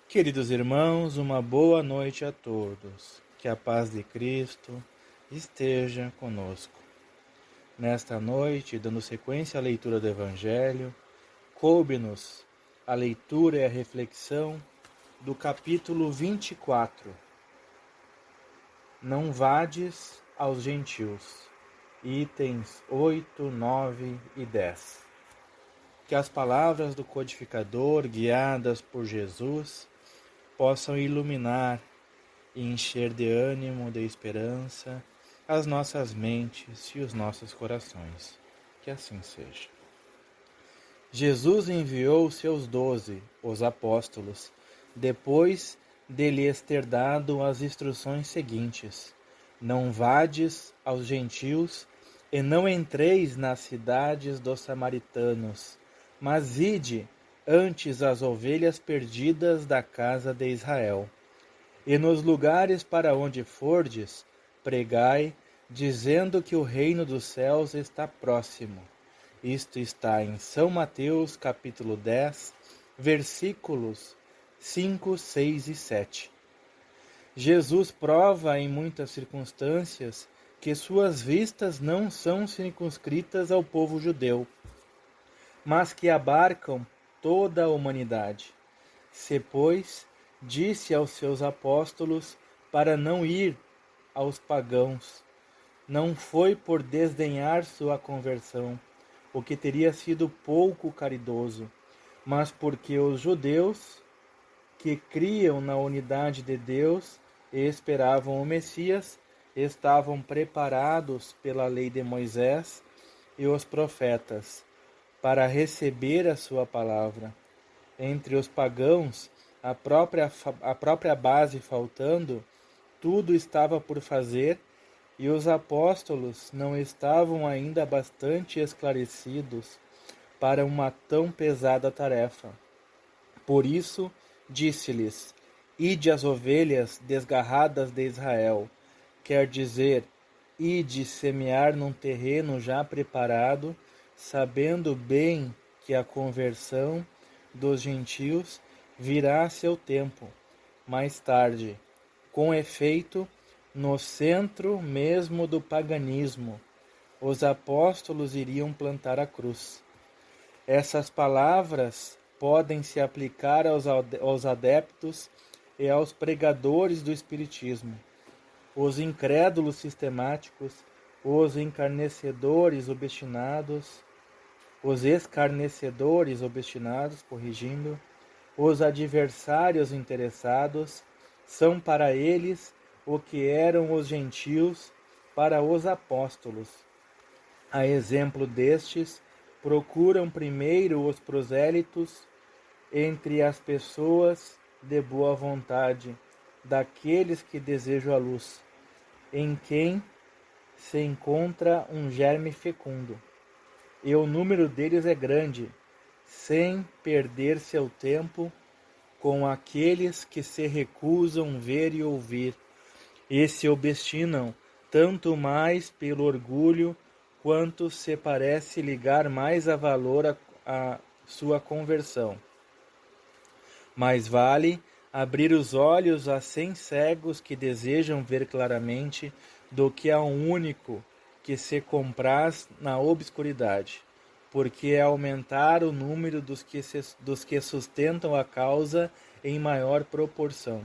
Queridos irmãos, uma boa noite a todos. Que a paz de Cristo esteja conosco. Nesta noite, dando sequência à leitura do Evangelho, coube-nos a leitura e a reflexão do capítulo 24. Não vades aos gentios. Itens 8, 9 e 10. Que as palavras do codificador, guiadas por Jesus, possam iluminar e encher de ânimo, de esperança, as nossas mentes e os nossos corações. Que assim seja. Jesus enviou seus 12, os apóstolos, depois de lhes ter dado as instruções seguintes: Não vades aos gentios e não entreis nas cidades dos samaritanos, mas ide antes as ovelhas perdidas da casa de Israel. E nos lugares para onde fordes, pregai, dizendo que o reino dos céus está próximo. Isto está em São Mateus, capítulo 10, versículos 5, 6 e 7. Jesus prova em muitas circunstâncias que suas vistas não são circunscritas ao povo judeu, mas que abarcam toda a humanidade. Se, pois, disse aos seus apóstolos para não ir aos pagãos, não foi por desdenhar sua conversão, o que teria sido pouco caridoso, mas porque os judeus que criam na unidade de Deus e esperavam o Messias estavam preparados pela lei de Moisés e os profetas para receber a sua palavra. Entre os pagãos, a própria base faltando, tudo estava por fazer, e os apóstolos não estavam ainda bastante esclarecidos para uma tão pesada tarefa. Por isso, disse-lhes: Ide as ovelhas desgarradas de Israel, quer dizer, ide semear num terreno já preparado, sabendo bem que a conversão dos gentios virá a seu tempo, mais tarde. Com efeito, no centro mesmo do paganismo, os apóstolos iriam plantar a cruz. Essas palavras podem se aplicar aos adeptos e aos pregadores do Espiritismo. Os incrédulos sistemáticos, os escarnecedores obstinados, corrigindo, os adversários interessados, são para eles o que eram os gentios para os apóstolos. A exemplo destes, procuram primeiro os prosélitos entre as pessoas de boa vontade, daqueles que desejam a luz, em quem se encontra um germe fecundo, e o número deles é grande, sem perder seu tempo com aqueles que se recusam ver e ouvir, e se obstinam tanto mais pelo orgulho, quanto se parece ligar mais a valor a sua conversão. Mais vale abrir os olhos a 100 cegos que desejam ver claramente, do que a um único que se compraz na obscuridade, porque é aumentar o número dos que sustentam a causa em maior proporção.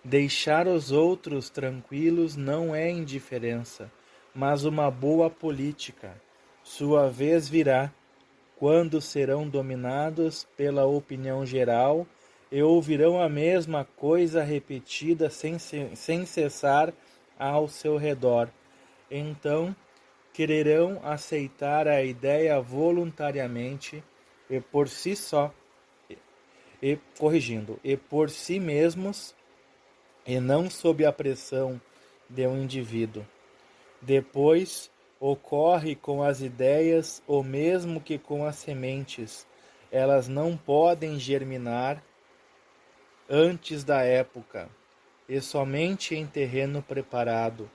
Deixar os outros tranquilos não é indiferença, mas uma boa política. Sua vez virá, quando serão dominados pela opinião geral e ouvirão a mesma coisa repetida sem cessar ao seu redor. Então, quererão aceitar a ideia voluntariamente e por si só, e por si mesmos, e não sob a pressão de um indivíduo. Depois, ocorre com as ideias o mesmo que com as sementes. Elas não podem germinar antes da época, e somente em terreno preparado.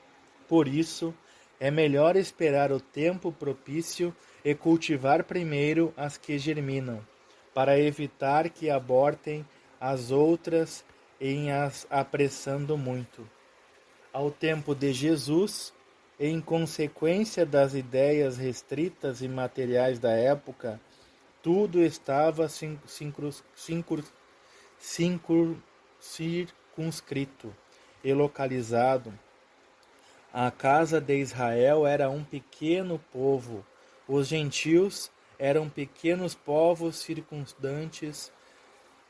Por isso, é melhor esperar o tempo propício e cultivar primeiro as que germinam, para evitar que abortem as outras em as apressando muito. Ao tempo de Jesus, em consequência das ideias restritas e materiais da época, tudo estava circunscrito e localizado. A casa de Israel era um pequeno povo. Os gentios eram pequenos povos circundantes.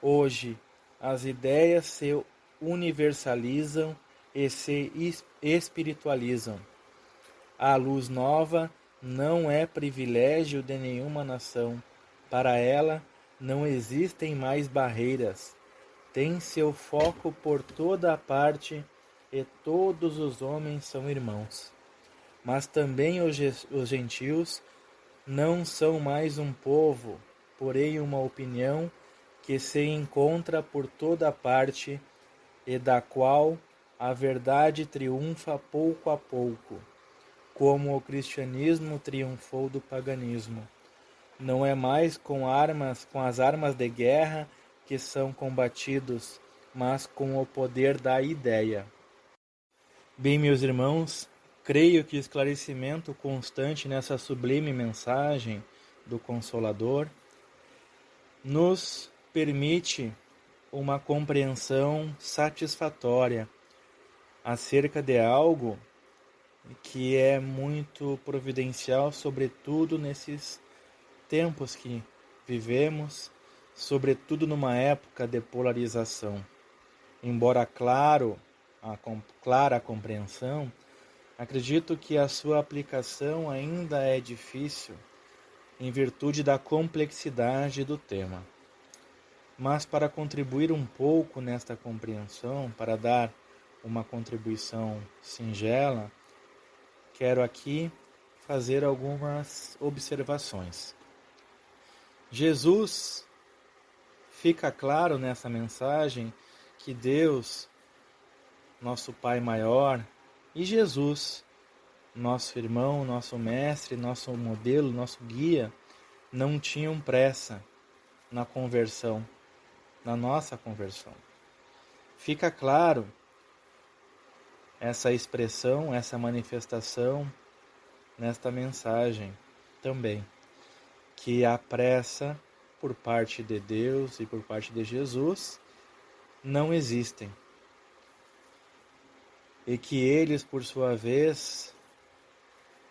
Hoje, as ideias se universalizam e se espiritualizam. A luz nova não é privilégio de nenhuma nação. Para ela, não existem mais barreiras. Tem seu foco por toda a parte e todos os homens são irmãos. Mas também os gentios não são mais um povo, porém uma opinião que se encontra por toda parte e da qual a verdade triunfa pouco a pouco, como o cristianismo triunfou do paganismo. Não é mais com as armas de guerra que são combatidos, mas com o poder da ideia. Bem, meus irmãos, creio que o esclarecimento constante nessa sublime mensagem do Consolador nos permite uma compreensão satisfatória acerca de algo que é muito providencial, sobretudo nesses tempos que vivemos, sobretudo numa época de polarização. Embora clara a compreensão, acredito que a sua aplicação ainda é difícil em virtude da complexidade do tema. Mas para contribuir um pouco nesta compreensão, para dar uma contribuição singela, quero aqui fazer algumas observações. Jesus, fica claro nessa mensagem que Deus, nosso Pai maior, e Jesus, nosso irmão, nosso mestre, nosso modelo, nosso guia, não tinham pressa na conversão, na nossa conversão. Fica claro essa expressão, essa manifestação nesta mensagem também, que a pressa por parte de Deus e por parte de Jesus não existem. E que eles, por sua vez,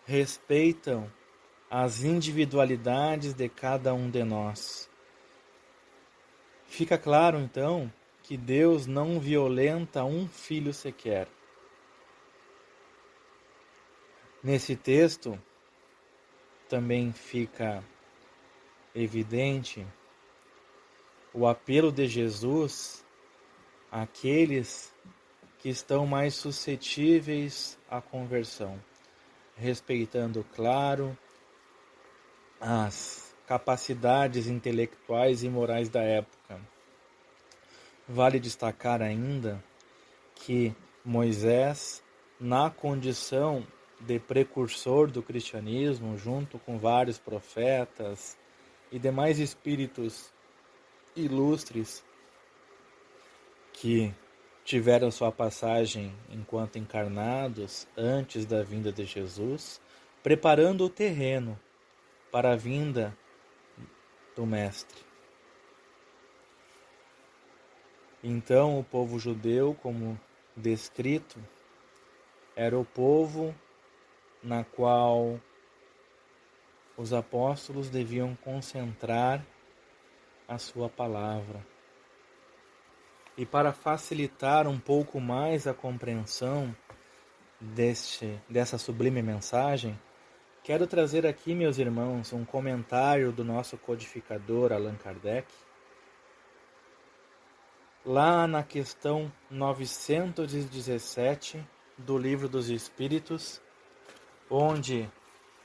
respeitam as individualidades de cada um de nós. Fica claro, então, que Deus não violenta um filho sequer. Nesse texto, também fica evidente o apelo de Jesus àqueles que estão mais suscetíveis à conversão, respeitando, claro, as capacidades intelectuais e morais da época. Vale destacar ainda que Moisés, na condição de precursor do cristianismo, junto com vários profetas e demais espíritos ilustres que tiveram sua passagem enquanto encarnados antes da vinda de Jesus, preparando o terreno para a vinda do Mestre. Então, o povo judeu, como descrito, era o povo na qual os apóstolos deviam concentrar a sua palavra. E para facilitar um pouco mais a compreensão dessa sublime mensagem, quero trazer aqui, meus irmãos, um comentário do nosso codificador Allan Kardec, lá na questão 917 do Livro dos Espíritos, onde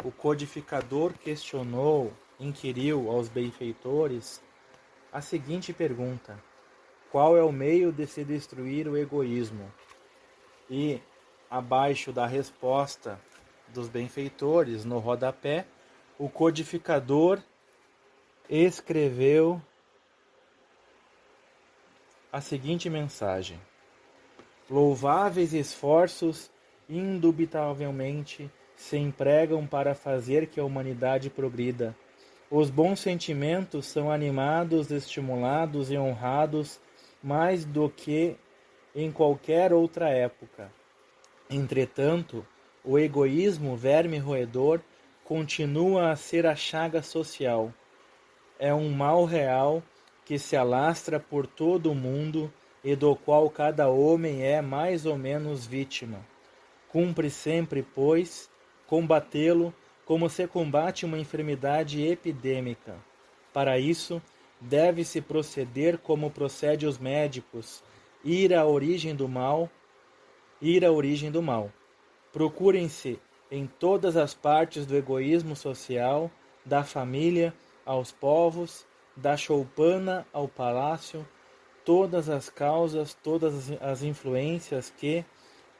o codificador inquiriu aos benfeitores a seguinte pergunta: qual é o meio de se destruir o egoísmo? E, abaixo da resposta dos benfeitores, no rodapé, o codificador escreveu a seguinte mensagem: louváveis esforços indubitavelmente se empregam para fazer que a humanidade progrida. Os bons sentimentos são animados, estimulados e honrados mais do que em qualquer outra época. Entretanto, o egoísmo, verme roedor, continua a ser a chaga social. É um mal real que se alastra por todo o mundo e do qual cada homem é mais ou menos vítima. Cumpre sempre, pois, combatê-lo como se combate uma enfermidade epidêmica. Para isso, deve-se proceder como procedem os médicos, ir à origem do mal. Procurem-se em todas as partes do egoísmo social, da família aos povos, da choupana ao palácio, todas as causas, todas as influências que,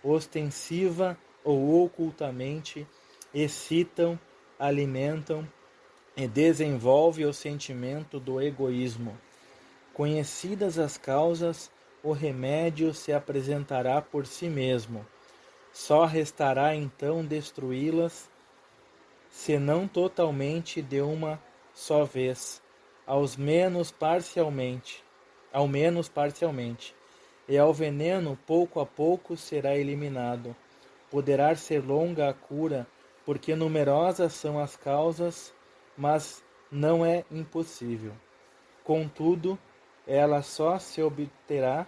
ostensiva ou ocultamente, excitam, alimentam e desenvolvem o sentimento do egoísmo. Conhecidas as causas, o remédio se apresentará por si mesmo. Só restará então destruí-las, se não totalmente de uma só vez, ao menos parcialmente, e ao veneno pouco a pouco será eliminado. Poderá ser longa a cura, porque numerosas são as causas, mas não é impossível. Contudo, ela só se obterá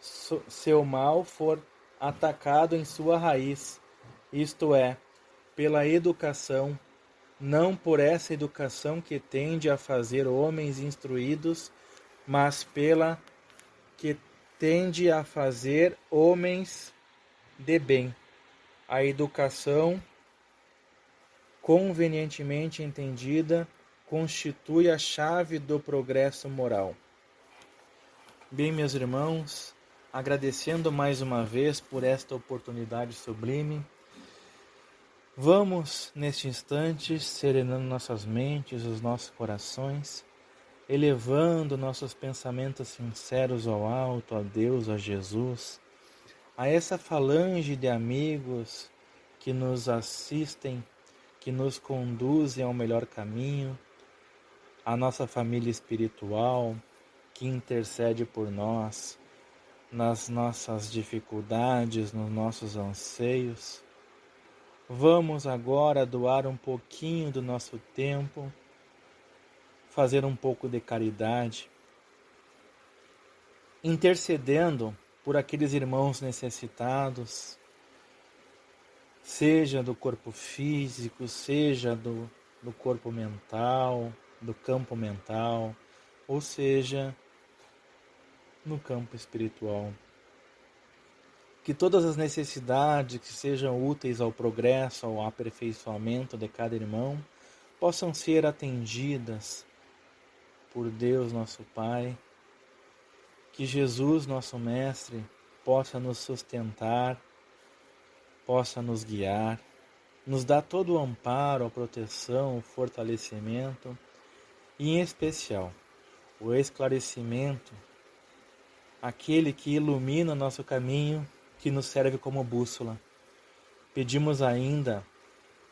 se o mal for atacado em sua raiz, isto é, pela educação, não por essa educação que tende a fazer homens instruídos, mas pela que tende a fazer homens de bem. A educação, convenientemente entendida, constitui a chave do progresso moral. Bem, meus irmãos, agradecendo mais uma vez por esta oportunidade sublime, vamos, neste instante, serenando nossas mentes, os nossos corações, elevando nossos pensamentos sinceros ao alto, a Deus, a Jesus, a essa falange de amigos que nos assistem, que nos conduzem ao melhor caminho, a nossa família espiritual, que intercede por nós, nas nossas dificuldades, nos nossos anseios. Vamos agora doar um pouquinho do nosso tempo, fazer um pouco de caridade, intercedendo por aqueles irmãos necessitados, seja do corpo físico, seja do corpo mental, do campo mental, ou seja, no campo espiritual. Que todas as necessidades que sejam úteis ao progresso, ao aperfeiçoamento de cada irmão, possam ser atendidas por Deus nosso Pai. Que Jesus, nosso Mestre, possa nos sustentar, possa nos guiar, nos dar todo o amparo, a proteção, o fortalecimento e, em especial, o esclarecimento, aquele que ilumina o nosso caminho, que nos serve como bússola. Pedimos ainda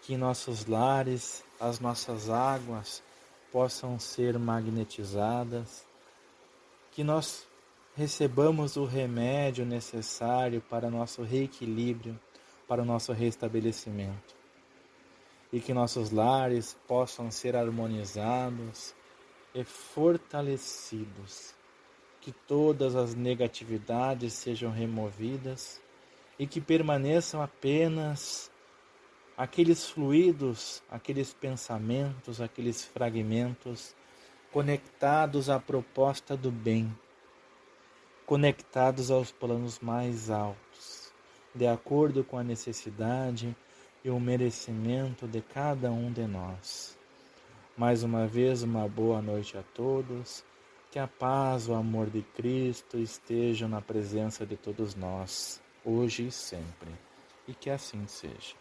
que nossos lares, as nossas águas possam ser magnetizadas, que nós recebamos o remédio necessário para nosso reequilíbrio, para o nosso restabelecimento. E que nossos lares possam ser harmonizados e fortalecidos. Que todas as negatividades sejam removidas e que permaneçam apenas aqueles fluidos, aqueles pensamentos, aqueles fragmentos conectados à proposta do bem, conectados aos planos mais altos, de acordo com a necessidade e o merecimento de cada um de nós. Mais uma vez, uma boa noite a todos. Que a paz, o amor de Cristo estejam na presença de todos nós, hoje e sempre. E que assim seja.